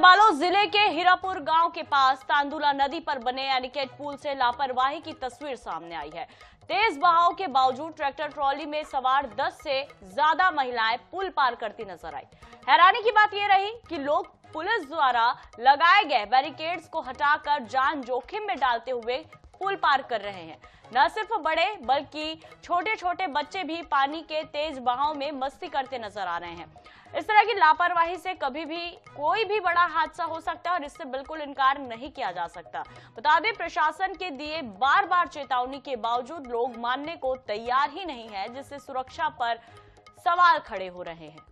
बालोद जिले के हीरापुर गांव के पास तांदुला नदी पर बने एनीकट पुल से लापरवाही की तस्वीर सामने आई है। तेज बहाव के बावजूद ट्रैक्टर ट्रॉली में सवार 10 से ज्यादा महिलाएं पुल पार करती नजर आई। हैरानी की बात यह रही कि लोग पुलिस द्वारा लगाए गए बैरिकेड्स को हटाकर जान जोखिम में डालते हुए पुल पार कर रहे हैं। न सिर्फ बड़े बल्कि छोटे छोटे बच्चे भी पानी के तेज बहाव में मस्ती करते नजर आ रहे हैं। इस तरह की लापरवाही से कभी भी कोई भी बड़ा हादसा हो सकता है और इससे बिल्कुल इनकार नहीं किया जा सकता। बता दें, प्रशासन के दिए बार बार चेतावनी के बावजूद लोग मानने को तैयार ही नहीं है, जिससे सुरक्षा पर सवाल खड़े हो रहे हैं।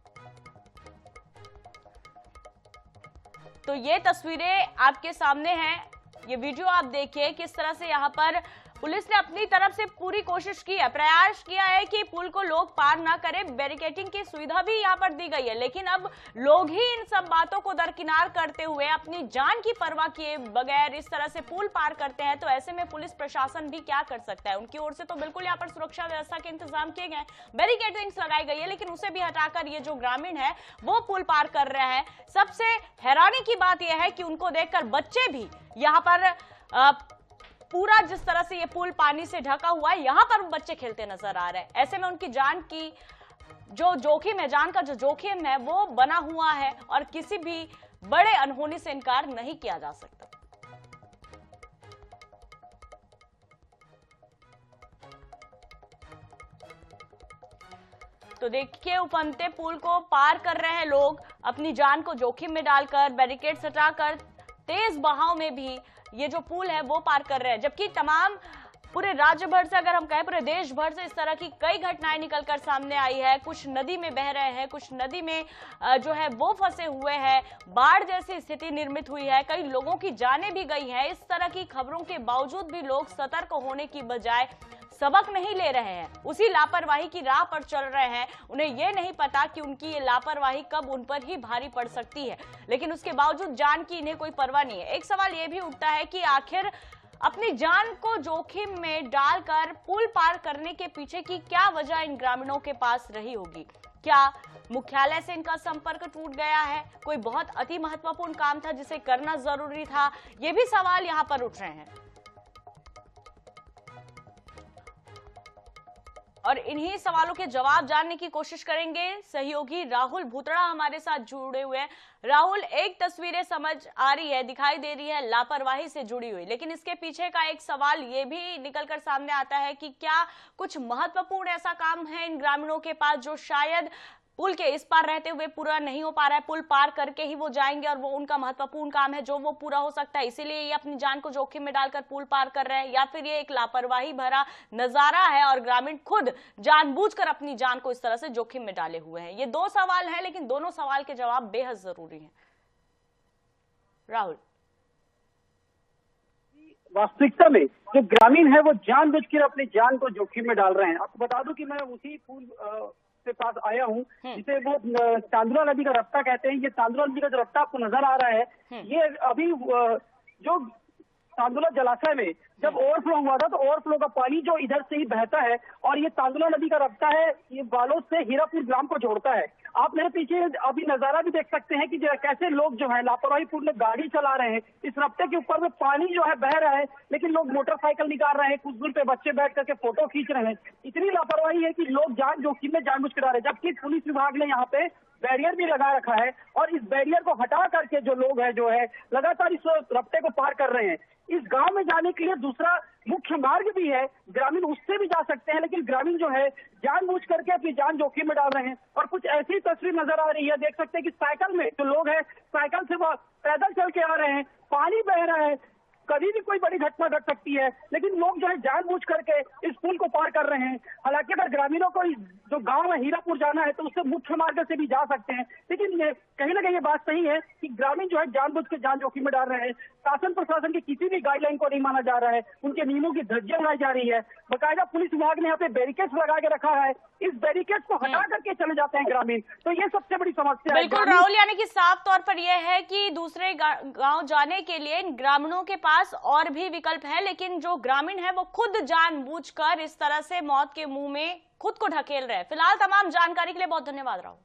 तो ये तस्वीरें आपके सामने हैं, ये वीडियो आप देखिए किस तरह से यहाँ पर पुलिस ने अपनी तरफ से पूरी कोशिश की है, प्रयास किया है कि पुल को लोग पार ना करें। बैरिकेडिंग की सुविधा भी यहाँ पर दी गई है, लेकिन अब लोग ही इन सब बातों को दरकिनार करते हुए अपनी जान की परवाह किए बगैर इस तरह से पुल पार करते हैं। तो ऐसे में पुलिस प्रशासन भी क्या कर सकता है? उनकी ओर से तो बिल्कुल यहाँ पर सुरक्षा व्यवस्था के इंतजाम किए गए, बैरिकेडिंग्स लगाई गई है, लेकिन उसे भी हटाकर ये जो ग्रामीण है वो पुल पार कर रहे हैं। सबसे हैरानी की बात यह है कि उनको देखकर बच्चे भी यहाँ पर पूरा जिस तरह से ये पुल पानी से ढका हुआ है, यहाँ पर बच्चे खेलते नजर आ रहे हैं। ऐसे में उनकी जान की जो जोखिम है, जान का जो जोखिम है वो बना हुआ है और किसी भी बड़े अनहोनी से इनकार नहीं किया जा सकता। तो देखिए, उफनते पुल को पार कर रहे हैं लोग अपनी जान को जोखिम में डालकर, बैरिकेड हटाकर तेज बहाव में भी ये जो पुल है वो पार कर रहे हैं। जबकि तमाम पूरे राज्य भर से, अगर हम कहें पूरे देश भर से, इस तरह की कई घटनाएं निकलकर सामने आई है। कुछ नदी में बह रहे हैं, कुछ नदी में जो है वो फंसे हुए हैं, बाढ़ जैसी स्थिति निर्मित हुई है, कई लोगों की जानें भी गई हैं। इस तरह की खबरों के बावजूद भी लोग सतर्क होने की बजाय सबक नहीं ले रहे हैं, उसी लापरवाही की राह पर चल रहे हैं। उन्हें यह नहीं पता कि उनकी ये लापरवाही कब उन पर ही भारी पड़ सकती है, लेकिन उसके बावजूद जान की इन्हें कोई परवाह नहीं है। एक सवाल यह भी उठता है कि आखिर अपनी जान को जोखिम में डालकर पुल पार करने के पीछे की क्या वजह इन ग्रामीणों के पास रही होगी? क्या मुख्यालय से इनका संपर्क टूट गया है? कोई बहुत अति महत्वपूर्ण काम था जिसे करना जरूरी था? ये भी सवाल यहां पर उठ रहे हैं और इन्हीं सवालों के जवाब जानने की कोशिश करेंगे। सहयोगी राहुल भूतड़ा हमारे साथ जुड़े हुए हैं। राहुल, एक तस्वीरें समझ आ रही है, दिखाई दे रही है लापरवाही से जुड़ी हुई, लेकिन इसके पीछे का एक सवाल ये भी निकलकर सामने आता है कि क्या कुछ महत्वपूर्ण ऐसा काम है इन ग्रामीणों के पास जो शायद पुल के इस पार रहते हुए पूरा नहीं हो पा रहा है? पुल पार करके ही वो जाएंगे और वो उनका महत्वपूर्ण काम है जो वो पूरा हो सकता है, इसीलिए ये अपनी जान को जोखिम में डालकर पुल पार कर रहे हैं, या फिर ये एक लापरवाही भरा नजारा है और ग्रामीण खुद जानबूझकर अपनी जान को इस तरह से जोखिम में डाले हुए हैं? ये दो सवाल हैं, लेकिन दोनों सवाल के जवाब बेहद जरूरी हैं। राहुल, वास्तविकता में जो ग्रामीण है वो जानबूझकर अपनी जान को जोखिम में डाल रहे हैं। आपको बता दूं कि मैं उसी पुल के पास आया हूँ जिसे वो तांदुला नदी का रास्ता कहते हैं। ये तांदुला नदी का जो रास्ता आपको नजर आ रहा है, ये अभी जो तांदुला जलाशय में जब ओवरफ्लो हुआ था तो ओवरफ्लो का पानी जो इधर से ही बहता है और ये तांदुला नदी का रास्ता है, ये बालोद से हीरापुर ग्राम को जोड़ता है। आप मेरे पीछे अभी नजारा भी देख सकते हैं कि कैसे लोग जो है लापरवाही पूर्ण गाड़ी चला रहे हैं। इस रास्ते के ऊपर में पानी जो है बह रहा है, लेकिन लोग मोटरसाइकिल निकाल रहे हैं, कुछ दूर पे बच्चे बैठ करके फोटो खींच रहे हैं। इतनी लापरवाही है कि लोग जान जोखिम में जानबूझ कर आ रहे हैं, जबकि पुलिस विभाग ने यहाँ पे बैरियर भी लगा रखा है और इस बैरियर को हटा करके जो लोग हैं जो है लगातार इस रास्ते को पार कर रहे हैं। इस गांव में जाने के लिए दूसरा मुख्य मार्ग भी है, ग्रामीण उससे भी जा सकते हैं, लेकिन ग्रामीण जो है जानबूझ करके अपनी जान जोखिम में डाल रहे हैं। और कुछ ऐसी तस्वीर नजर आ रही है, देख सकते हैं कि साइकिल में जो लोग हैं साइकिल से वो पैदल चल के आ रहे हैं, पानी बह रहा है, कभी भी कोई बड़ी घटना घट सकती है, लेकिन लोग जो है जानबूझ करके इस पुल को पार कर रहे हैं। हालांकि अगर ग्रामीणों को जो गांव है हीरापुर जाना है तो उससे मुख्य मार्ग से भी जा सकते हैं, लेकिन ये कहीं ना कहीं ये बात सही है कि ग्रामीण जो है जानबूझ के जान जोखिम में डाल रहे हैं। शासन प्रशासन की किसी भी गाइडलाइन को नहीं माना जा रहा है, उनके नियमों की धज्जियां उड़ाई जा रही है। बाकायदा पुलिस विभाग ने यहाँ पे बैरिकेड्स लगा के रखा है, इस बैरिकेड्स को हटा करके चले जाते हैं ग्रामीण। तो ये सबसे बड़ी समस्या है। बिल्कुल राहुल, यानी कि साफ तौर पर यह है कि दूसरे गांव जाने के लिए इन ग्रामीणों के पास और भी विकल्प है, लेकिन जो ग्रामीण है वो खुद जानबूझकर इस तरह से मौत के मुंह में खुद को ढकेल रहे हैं। फिलहाल तमाम जानकारी के लिए बहुत धन्यवाद राहुल।